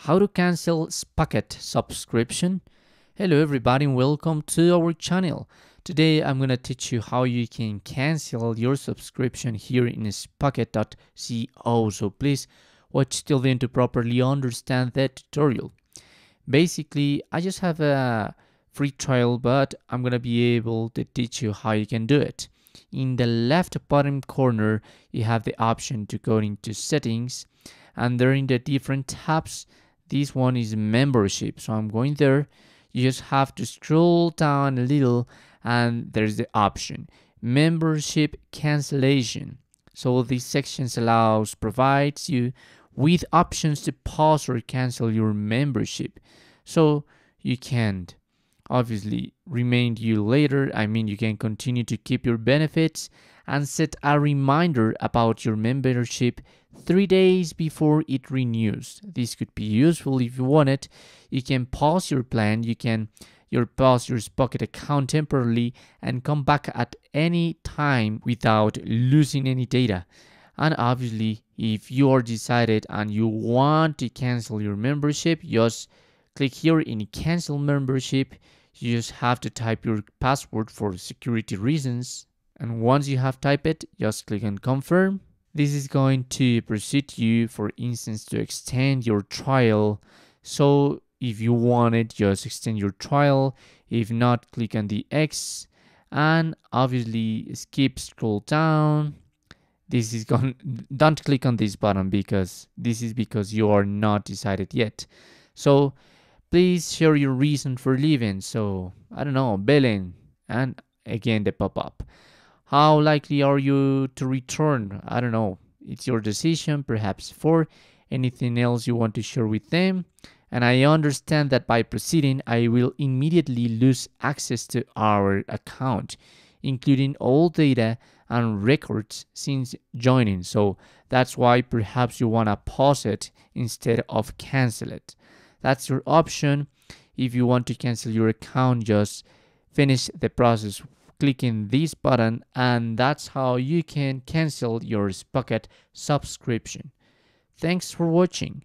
How to cancel Spocket subscription. Hello everybody and welcome to our channel. Today I'm going to teach you how you can cancel your subscription here in Spocket.co. So please watch till the end to properly understand that tutorial. Basically, I just have a free trial, but I'm going to be able to teach you how you can do it. In the left bottom corner, you have the option to go into settings, and there in the different tabs, this one is membership. So I'm going there. You just have to scroll down a little and there's the option membership cancellation. So these sections provides you with options to pause or cancel your membership. So you can't obviously remain you later. You can continue to keep your benefits and set a reminder about your membership 3 days before it renews. This could be useful if you want it. You can pause your plan, you can pause your Spocket account temporarily and come back at any time without losing any data. And obviously, if you are decided and you want to cancel your membership, just click here in cancel membership. You just have to type your password for security reasons. And once you have typed it, just click on confirm. This is going to proceed you, for instance, to extend your trial. So if you want it, just extend your trial. If not, click on the X and obviously scroll down. Don't click on this button because this is because you are not decided yet. So please share your reason for leaving. So I don't know, Belen, and again the pop-up. How likely are you to return? I don't know. It's your decision, perhaps for anything else you want to share with them. And I understand that by proceeding, I will immediately lose access to our account, including all data and records since joining. So that's why perhaps you want to pause it instead of cancel it. That's your option. If you want to cancel your account, just finish the process clicking this button, and that's how you can cancel your Spocket subscription. Thanks for watching.